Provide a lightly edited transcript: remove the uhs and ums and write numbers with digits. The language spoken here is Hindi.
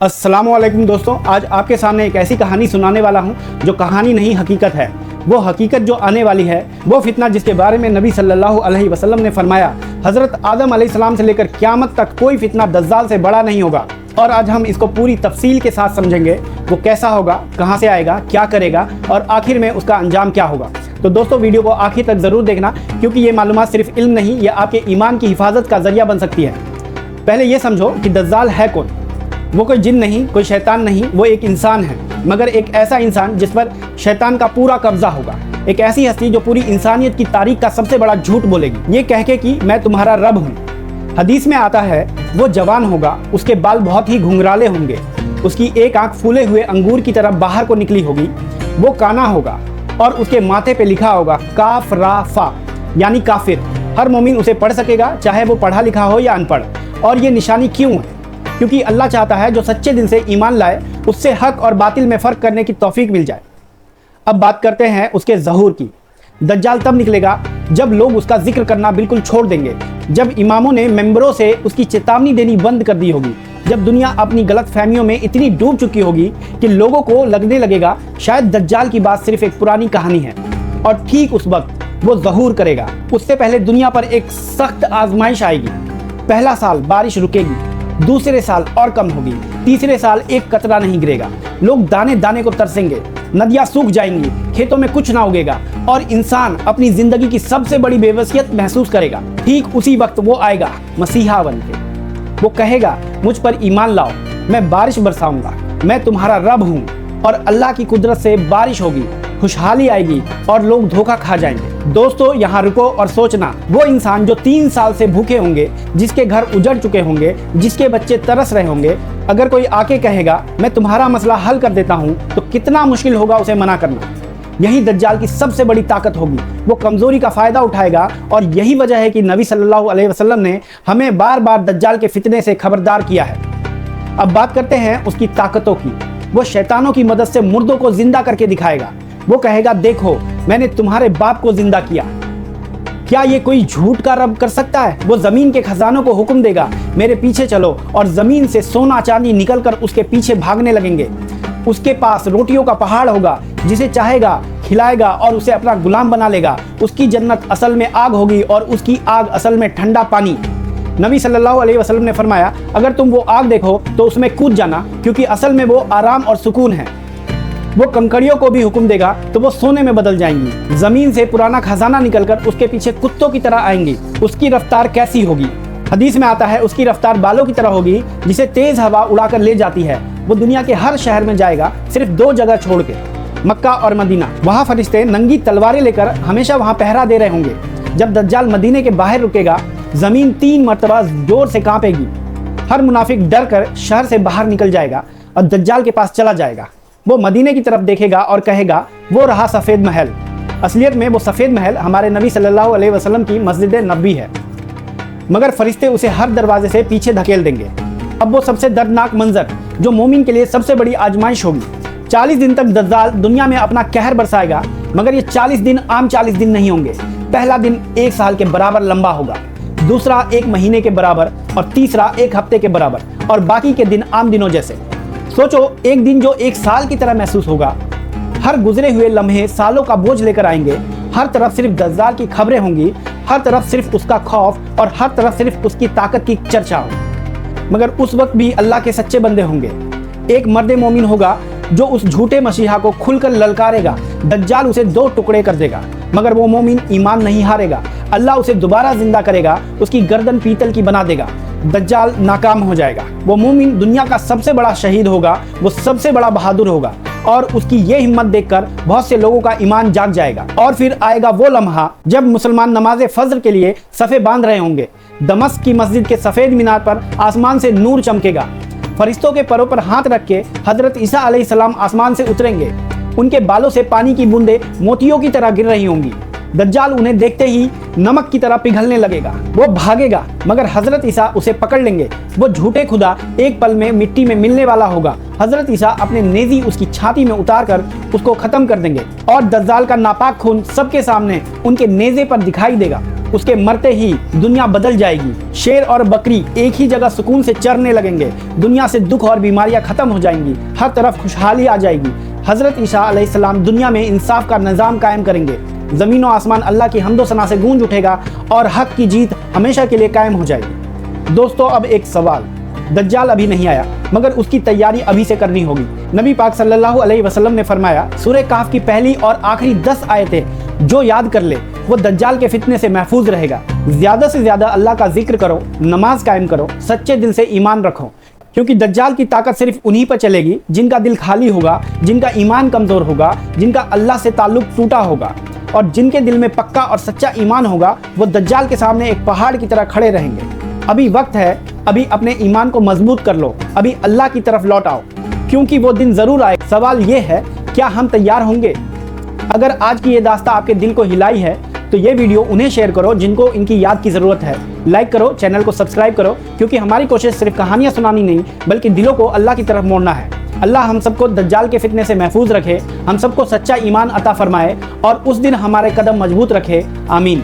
अस्सलामुअलैकुम दोस्तों, आज आपके सामने एक ऐसी कहानी सुनाने वाला हूं जो कहानी नहीं हकीकत है। वो हकीकत जो आने वाली है, वो फितना जिसके बारे में नबी सल्लल्लाहु अलैहि वसल्लम ने फरमाया, हज़रत आदम अलैहिस्सलाम से लेकर क़यामत तक कोई फितना दज्जाल से बड़ा नहीं होगा। और आज हम इसको पूरी तफसील के साथ समझेंगे। वो कैसा होगा, कहाँ से आएगा, क्या करेगा और आखिर में उसका अंजाम क्या होगा। तो दोस्तों वीडियो को आखिर तक ज़रूर देखना, क्योंकि ये मालूमात सिर्फ इल्म नहीं, ये आपके ईमान की हिफाजत का ज़रिया बन सकती है। पहले ये समझो कि दज्जाल है कौन। वो कोई जिन नहीं, कोई शैतान नहीं, वो एक इंसान है, मगर एक ऐसा इंसान जिस पर शैतान का पूरा कब्जा होगा। एक ऐसी हस्ती जो पूरी इंसानियत की तारीख का सबसे बड़ा झूठ बोलेगी, ये कह के कि मैं तुम्हारा रब हूँ। हदीस में आता है वो जवान होगा, उसके बाल बहुत ही घुंघराले होंगे, उसकी एक आंख फूले हुए अंगूर की तरह बाहर को निकली होगी, वो काना होगा और उसके माथे पे लिखा होगा काफ रा फा, यानी काफिर। हर मोमिन उसे पढ़ सकेगा, चाहे वो पढ़ा लिखा हो या अनपढ़। और ये निशानी क्यों है? क्योंकि अल्लाह चाहता है जो सच्चे दिल से ईमान लाए, उससे हक और बातिल में फ़र्क करने की तौफीक मिल जाए। अब बात करते हैं उसके ज़हूर की। दज्जाल तब निकलेगा जब लोग उसका जिक्र करना बिल्कुल छोड़ देंगे, जब इमामों ने मेंबरों से उसकी चेतावनी देनी बंद कर दी होगी, जब दुनिया अपनी गलत फहमियों में इतनी डूब चुकी होगी कि लोगों को लगने लगेगा शायद दज्जाल की बात सिर्फ एक पुरानी कहानी है। और ठीक उस वक्त वो ज़हूर करेगा। उससे पहले दुनिया पर एक सख्त आजमाइश आएगी। पहला साल बारिश रुकेगी, दूसरे साल और कम होगी, तीसरे साल एक कतरा नहीं गिरेगा, लोग दाने दाने को तरसेंगे, नदियां सूख जाएंगी, खेतों में कुछ ना उगेगा और इंसान अपनी जिंदगी की सबसे बड़ी बेवसियत महसूस करेगा। ठीक उसी वक्त वो आएगा मसीहा बन के। वो कहेगा मुझ पर ईमान लाओ, मैं बारिश बरसाऊंगा, मैं तुम्हारा रब हूँ। और अल्लाह की कुदरत से बारिश होगी, खुशहाली आएगी और लोग धोखा खा जाएंगे। दोस्तों यहाँ रुको और सोचना, वो इंसान जो 3 साल से भूखे होंगे, जिसके घर उजड़ चुके होंगे, जिसके बच्चे तरस रहे होंगे, अगर कोई आके कहेगा मैं तुम्हारा मसला हल कर देता हूँ, तो कितना मुश्किल होगा उसे मना करना। यही दज्जाल की सबसे बड़ी ताकत होगी। वो कमजोरी का फायदा उठाएगा और यही वजह है कि नबी सल्लल्लाहु अलैहि वसल्लम ने हमें बार बार दज्जाल के फितने से खबरदार किया है। अब बात करते हैं उसकी ताकतों की। वो शैतानों की मदद से मुर्दों को जिंदा करके दिखाएगा। वो कहेगा देखो मैंने तुम्हारे बाप को जिंदा किया। क्या ये कोई झूठ का रब कर सकता है? वो जमीन के खजानों को हुक्म देगा मेरे पीछे चलो, और जमीन से सोना चांदी निकलकर उसके पीछे भागने लगेंगे। उसके पास रोटियों का पहाड़ होगा, जिसे चाहेगा खिलाएगा और उसे अपना गुलाम बना लेगा। उसकी जन्नत असल में आग होगी और उसकी आग असल में ठंडा पानी। नबी सल्लल्लाहु अलैहि वसल्लम ने फरमाया अगर तुम वो आग देखो तो उसमें कूद जाना, क्योंकि असल में वो आराम और सुकून है। वो कंकड़ियों को भी हुक्म देगा तो वो सोने में बदल जाएंगी। जमीन से पुराना खजाना निकलकर उसके पीछे कुत्तों की तरह आएंगी। उसकी रफ्तार कैसी होगी? हदीस में आता है उसकी रफ्तार बालों की तरह होगी, जिसे तेज हवा उड़ाकर ले जाती है। वो दुनिया के हर शहर में जाएगा, सिर्फ 2 जगह छोड़ के, मक्का और मदीना। वहाँ फरिश्ते नंगी तलवारें लेकर हमेशा वहाँ पहरा दे रहे होंगे। जब दज्जाल मदीने के बाहर रुकेगा, जमीन 3 मरतबा जोर से कांपेगी। हर मुनाफिक डर कर शहर से बाहर निकल जाएगा और दज्जाल के पास चला जाएगा। वो मदीने की तरफ देखेगा और कहेगा वो रहा सफ़ेद महल। असलियत में वो सफ़ेद महल हमारे नबी सल्लल्लाहु अलैहि वसल्लम की मस्जिद नबी है, मगर फरिश्ते उसे हर दरवाजे से पीछे धकेल देंगे। अब वो सबसे दर्दनाक मंजर जो मोमिन के लिए सबसे बड़ी आजमाइश होगी। 40 दिन तक दज्जाल दुनिया में अपना कहर बरसाएगा, मगर ये 40 दिन आम 40 दिन नहीं होंगे। पहला दिन 1 साल के बराबर लंबा होगा, दूसरा 1 महीने के बराबर और तीसरा 1 हफ्ते के बराबर, और बाकी के दिन आम दिनों जैसे। सोचो एक दिन जो 1 साल की तरह महसूस होगा। हर गुजरे हुए लम्हे सालों का बोझ लेकर आएंगे। हर तरफ सिर्फ दज्जाल की खबरें होंगी, हर तरफ सिर्फ उसका खौफ और हर तरफ सिर्फ उसकी ताकत की चर्चा होगी। मगर उस वक्त भी अल्लाह के सच्चे बंदे होंगे। एक मर्द मोमिन होगा जो उस झूठे मसीहा को खुलकर ललकारेगा। दज्जाल उसे 2 टुकड़े कर देगा, मगर वो मोमिन ईमान नहीं हारेगा। अल्लाह उसे दोबारा जिंदा करेगा, उसकी गर्दन पीतल की बना देगा। दज्जाल नाकाम हो जाएगा। वो मोमिन दुनिया का सबसे बड़ा शहीद होगा, वो सबसे बड़ा बहादुर होगा, और उसकी ये हिम्मत देखकर बहुत से लोगों का ईमान जाग जाएगा। और फिर आएगा वो लम्हा जब मुसलमान नमाज फज्र के लिए सफ़े बांध रहे होंगे। दमश्क की मस्जिद के सफ़ेद मीनार पर आसमान से नूर चमकेगा। फरिश्तों के परों पर हाथ रख के हजरत ईसा अलैहिस्सलाम आसमान से उतरेंगे। उनके बालों से पानी की बूंदें मोतियों की तरह गिर रही होंगी। दज्जाल उन्हें देखते ही नमक की तरह पिघलने लगेगा। वो भागेगा, मगर हजरत ईसा उसे पकड़ लेंगे। वो झूठे खुदा एक पल में मिट्टी में मिलने वाला होगा। हजरत ईसा अपने नेज़ी उसकी छाती में उतार कर उसको खत्म कर देंगे और दज्जाल का नापाक खून सबके सामने उनके नेज़े पर दिखाई देगा। उसके मरते ही दुनिया बदल जाएगी। शेर और बकरी एक ही जगह सुकून से चरने लगेंगे। दुनिया से दुख और बीमारियां खत्म हो जाएंगी। हर तरफ खुशहाली आ जाएगी। हजरत ईसा अलैहिस्सलाम दुनिया में इंसाफ का निज़ाम कायम करेंगे। ज़मीन व आसमान अल्लाह की हम्दो सना से गूंज उठेगा और हक की जीत हमेशा के लिए कायम हो जाएगी। दोस्तों, अब एक सवाल, दज्जाल अभी नहीं आया मगर उसकी तैयारी अभी से करनी होगी। नबी पाक सल्लल्लाहु अलैहि वसल्लम ने फरमाया, सूरह काफ की पहली और आखिरी 10 आयतें जो याद कर ले वो दज्जाल के फितने से महफूज रहेगा। ज़्यादा से ज़्यादा अल्लाह का जिक्र करो, नमाज कायम करो, सच्चे दिल से ईमान रखो, क्योंकि दज्जाल की ताकत सिर्फ उन्हीं पर चलेगी जिनका दिल खाली होगा, जिनका ईमान कमज़ोर होगा, जिनका अल्लाह से ताल्लुक टूटा होगा और जिनके दिल में पक्का और सच्चा ईमान होगा। वो दज्जाल के सामने एक पहाड़ की तरह खड़े रहेंगे। अभी वक्त है, अभी अपने ईमान को मजबूत कर लो, अभी अल्लाह की तरफ लौट आओ, क्योंकि वो दिन ज़रूर आए। सवाल ये है, क्या हम तैयार होंगे? अगर आज की ये दास्ता आपके दिल को हिलाई है तो ये वीडियो उन्हें शेयर करो जिनको इनकी याद की ज़रूरत है। लाइक करो, चैनल को सब्सक्राइब करो, क्योंकि हमारी कोशिश सिर्फ कहानियाँ सुनानी नहीं बल्कि दिलों को अल्लाह की तरफ मोड़ना है। अल्लाह हम सबको दज्जाल के फितने से महफूज रखे, हम सबको सच्चा ईमान अता फरमाए और उस दिन हमारे कदम मजबूत रखे। आमीन।